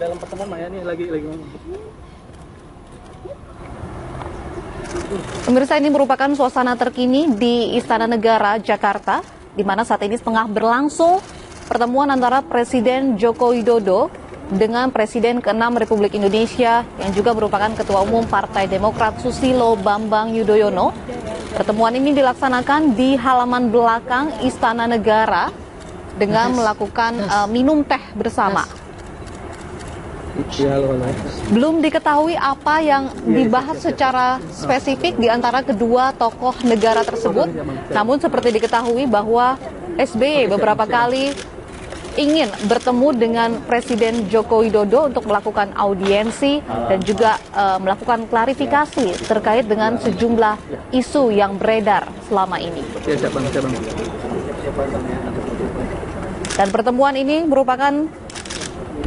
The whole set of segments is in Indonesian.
dalam pertemuan Maya ini lagi ngomong. Pemirsa, ini merupakan suasana terkini di Istana Negara, Jakarta, di mana saat ini tengah berlangsung pertemuan antara Presiden Joko Widodo dengan Presiden ke-6 Republik Indonesia yang juga merupakan Ketua Umum Partai Demokrat Susilo Bambang Yudhoyono. Pertemuan ini dilaksanakan di halaman belakang Istana Negara dengan melakukan minum teh bersama. Belum diketahui apa yang dibahas secara spesifik di antara kedua tokoh negara tersebut. Namun seperti diketahui bahwa SBY beberapa kali ingin bertemu dengan Presiden Joko Widodo untuk melakukan audiensi dan juga melakukan klarifikasi terkait dengan sejumlah isu yang beredar selama ini. Dan pertemuan ini merupakan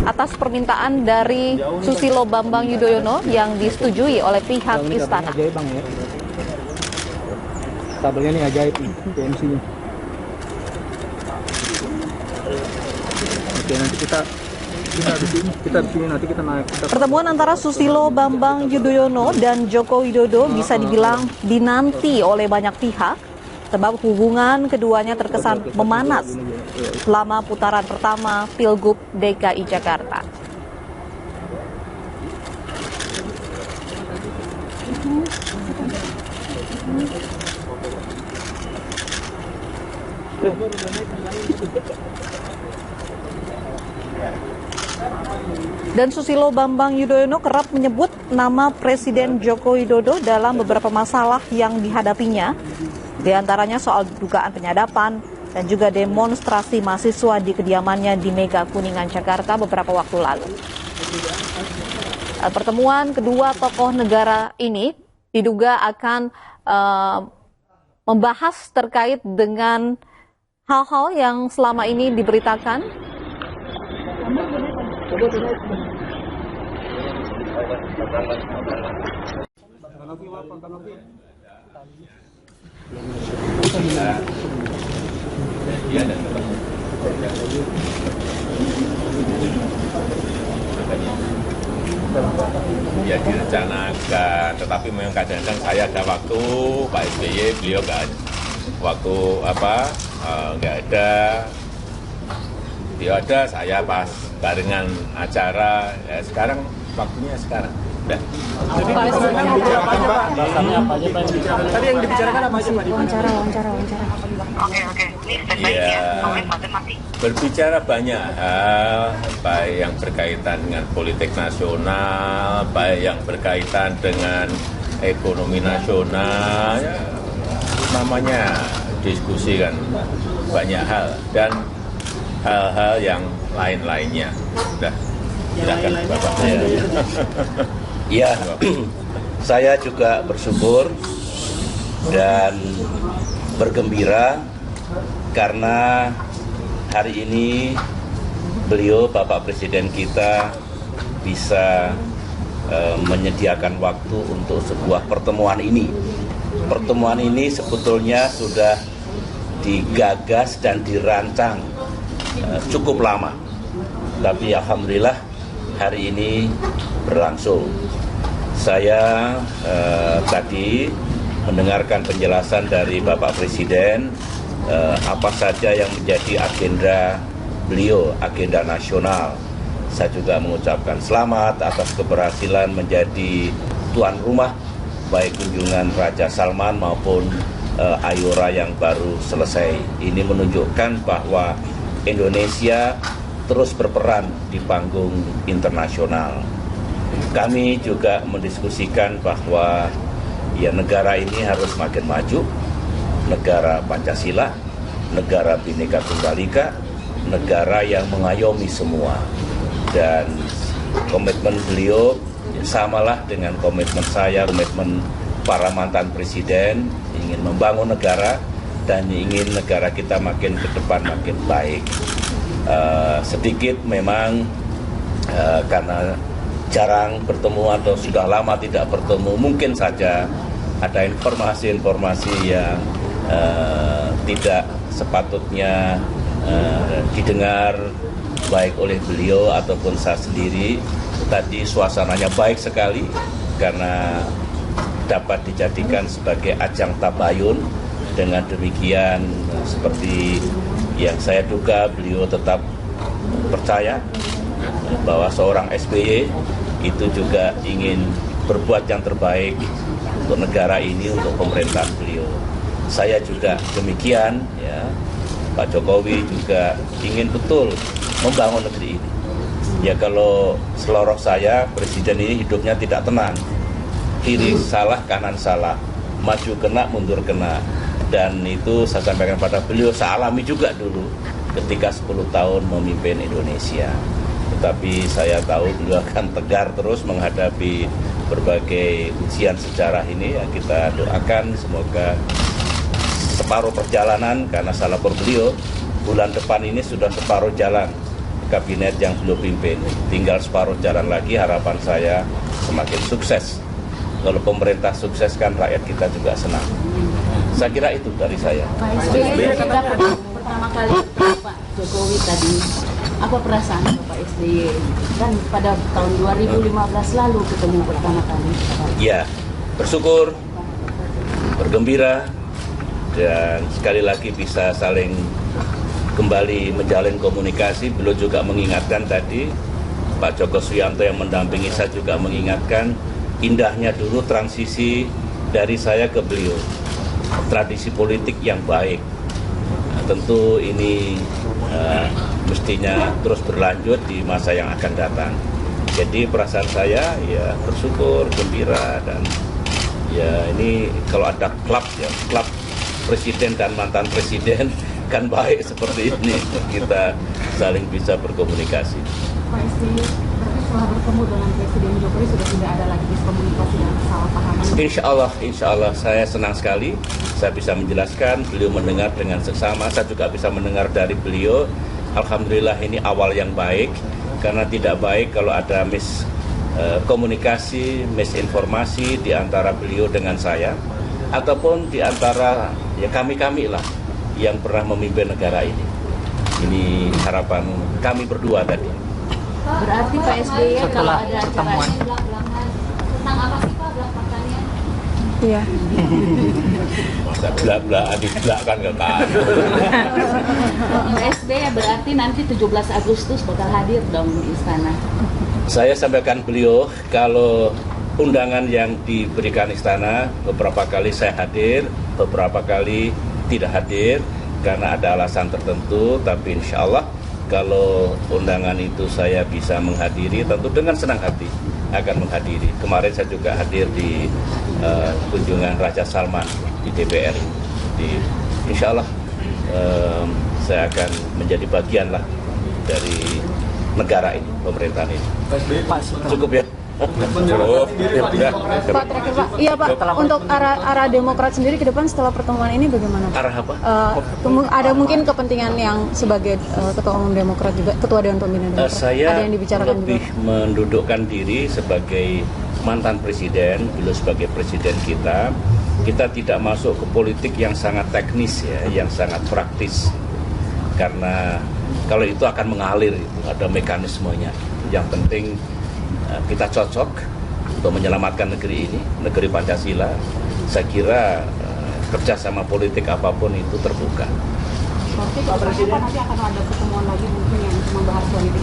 atas permintaan dari Susilo Bambang Yudhoyono yang disetujui oleh pihak istana. Tabelnya ini ajaib nih, PMC-nya. Oke, nanti kita di sini nanti kita naik. Pertemuan antara Susilo Bambang Yudhoyono dan Joko Widodo bisa dibilang dinanti oleh banyak pihak, sebab hubungan keduanya terkesan memanas selama putaran pertama Pilgub DKI Jakarta. Dan Susilo Bambang Yudhoyono kerap menyebut nama Presiden Joko Widodo dalam beberapa masalah yang dihadapinya, di antaranya soal dugaan penyadapan dan juga demonstrasi mahasiswa di kediamannya di Mega Kuningan, Jakarta beberapa waktu lalu. Pertemuan kedua tokoh negara ini diduga akan membahas terkait dengan hal-hal yang selama ini diberitakan. Ya direncanakan, tetapi memang kadang-kadang saya ada waktu, Pak SBY beliau nggak ada waktu nggak ada. Dia ada, saya pas barengan acara. Ya, sekarang waktunya sekarang. Udah. Jadi tadi yang dibicarakan apa sih, Pak? Wawancara. Oke. Ini standby ya. Berbicara banyak hal, baik yang berkaitan dengan politik nasional, baik yang berkaitan dengan ekonomi nasional, ya, namanya diskusi kan banyak hal dan hal-hal yang lain-lainnya. Sudah, silakan Bapak. Ya, saya juga bersyukur dan bergembira karena hari ini beliau, Bapak Presiden kita, bisa menyediakan waktu untuk sebuah pertemuan ini. Pertemuan ini sebetulnya sudah digagas dan dirancang cukup lama, tapi alhamdulillah hari ini berlangsung. Saya tadi mendengarkan penjelasan dari Bapak Presiden apa saja yang menjadi agenda beliau, agenda nasional. Saya juga mengucapkan selamat atas keberhasilan menjadi tuan rumah baik kunjungan Raja Salman maupun Ayora yang baru selesai. Ini menunjukkan bahwa Indonesia terus berperan di panggung internasional. Kami juga mendiskusikan bahwa ya negara ini harus makin maju, negara Pancasila, negara Bhinneka Tunggal Ika, negara yang mengayomi semua. Dan komitmen beliau samalah dengan komitmen saya, komitmen para mantan presiden, ingin membangun negara dan ingin negara kita makin ke depan makin baik. Sedikit memang karena jarang bertemu atau sudah lama tidak bertemu, mungkin saja ada informasi-informasi yang tidak sepatutnya didengar baik oleh beliau ataupun saya sendiri. Tadi suasananya baik sekali karena dapat dijadikan sebagai ajang tabayun. Dengan demikian seperti yang saya duga beliau tetap percaya bahwa seorang SBY itu juga ingin berbuat yang terbaik untuk negara ini, untuk pemerintahan beliau. Saya juga demikian, ya. Pak Jokowi juga ingin betul membangun negeri ini. Ya kalau seloroh saya, presiden ini hidupnya tidak tenang. Kiri salah, kanan salah, maju kena, mundur kena. Dan itu saya sampaikan pada beliau, saya alami juga dulu ketika 10 tahun memimpin Indonesia. Tetapi saya tahu beliau akan tegar terus menghadapi berbagai ujian sejarah ini. Ya, kita doakan semoga separuh perjalanan, karena saya lapor beliau, bulan depan ini sudah separuh jalan kabinet yang beliau pimpin. Tinggal separuh jalan lagi, harapan saya semakin sukses. Kalau pemerintah sukses kan rakyat kita juga senang. Saya kira itu dari saya. Pak SBY, kita pertama kali ketemu Pak Jokowi tadi, apa perasaan Pak SBY? Dan pada tahun 2015 lalu ketemu pertama kali. Ya, bersyukur, bergembira, dan sekali lagi bisa saling kembali menjalin komunikasi. Beliau juga mengingatkan tadi, Pak Joko Suyanto yang mendampingi saya juga mengingatkan, indahnya dulu transisi dari saya ke beliau. Tradisi politik yang baik. Nah, tentu ini mestinya terus berlanjut di masa yang akan datang. Jadi perasaan saya ya bersyukur, gembira, dan ya ini kalau ada klub ya, klub presiden dan mantan presiden kan baik seperti ini, kita saling bisa berkomunikasi. Pak SBY, berarti setelah bertemu dengan Presiden Jokowi sudah tidak ada lagi miskomunikasi dan kesalahpahaman? Insya Allah saya senang sekali. Saya bisa menjelaskan, beliau mendengar dengan seksama, saya juga bisa mendengar dari beliau. Alhamdulillah ini awal yang baik, karena tidak baik kalau ada miskomunikasi, misinformasi di antara beliau dengan saya, ataupun di antara ya kami-kami lah yang pernah memimpin negara ini. Ini harapan kami berdua tadi. Berarti Pak SBY kalau ada pertemuan tentang apa sih Pak belak-belakannya? Iya. Masa belak-belakan dibelakkan ke kan. Pak SBY berarti nanti 17 Agustus bakal hadir dong di istana. Saya sampaikan beliau kalau undangan yang diberikan istana, beberapa kali saya hadir, beberapa kali tidak hadir karena ada alasan tertentu, tapi insya Allah kalau undangan itu saya bisa menghadiri, tentu dengan senang hati akan menghadiri. Kemarin saya juga hadir di kunjungan Raja Salman di DPR. Insya Allah saya akan menjadi bagian lah dari negara ini, pemerintahan ini. Cukup ya? Cukup. Pak, terakhir Pak. Iya Pak, untuk arah Demokrat sendiri ke depan setelah pertemuan ini bagaimana Pak? Arah apa? Ada mungkin kepentingan yang sebagai Ketua Umum Demokrat juga, Ketua Dewan Pembina Demokrat. Saya ada yang dibicarakan lebih juga? mendudukkan diri sebagai mantan presiden, beliau sebagai presiden kita. Kita tidak masuk ke politik yang sangat teknis ya, yang sangat praktis. Karena kalau itu akan mengalir, itu ada mekanismenya. Yang penting kita cocok untuk menyelamatkan negeri ini, negeri Pancasila. Saya kira kerjasama politik apapun itu terbuka. Berarti Pak Presiden nanti akan ada pertemuan lagi mungkin yang membahas politik.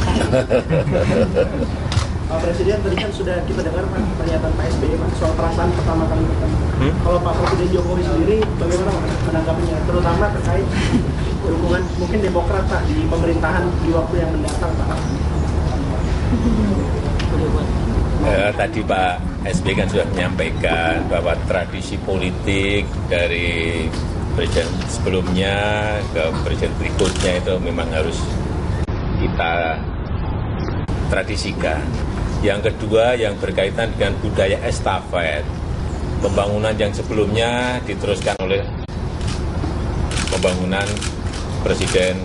Pak Presiden tadi kan sudah kita dengar Pak pernyataan Pak SBY Pak soal perasaan pertama kali bertemu. Kalau Pak Presiden Jokowi sendiri bagaimana menanggapinya, terutama terkait dukungan mungkin Demokrat Pak di pemerintahan di waktu yang mendatang Pak? Tadi Pak SBY kan sudah menyampaikan bahwa tradisi politik dari presiden sebelumnya ke presiden berikutnya itu memang harus kita tradisikan. Yang kedua yang berkaitan dengan budaya estafet, pembangunan yang sebelumnya diteruskan oleh pembangunan presiden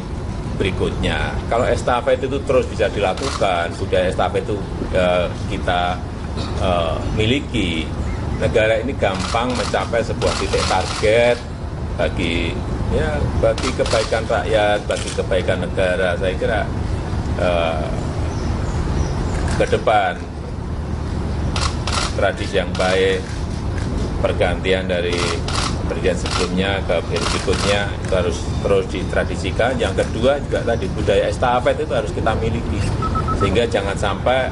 berikutnya. Kalau estafet itu terus bisa dilakukan, budaya estafet itu kita miliki, negara ini gampang mencapai sebuah titik target bagi kebaikan rakyat, bagi kebaikan negara. Saya kira ke depan tradisi yang baik, pergantian dari presiden sebelumnya ke berikutnya itu harus terus ditradisikan. Yang kedua juga tadi budaya estafet itu harus kita miliki, sehingga jangan sampai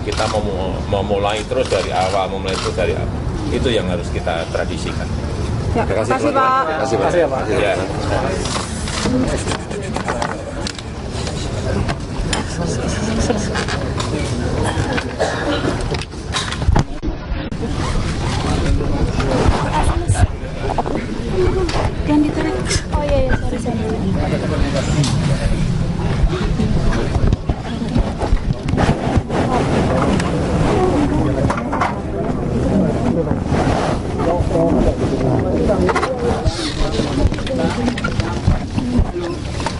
kita memulai terus dari awal, itu yang harus kita tradisikan. Ya, terima kasih Pak. Terima kasih ya Pak. Ya.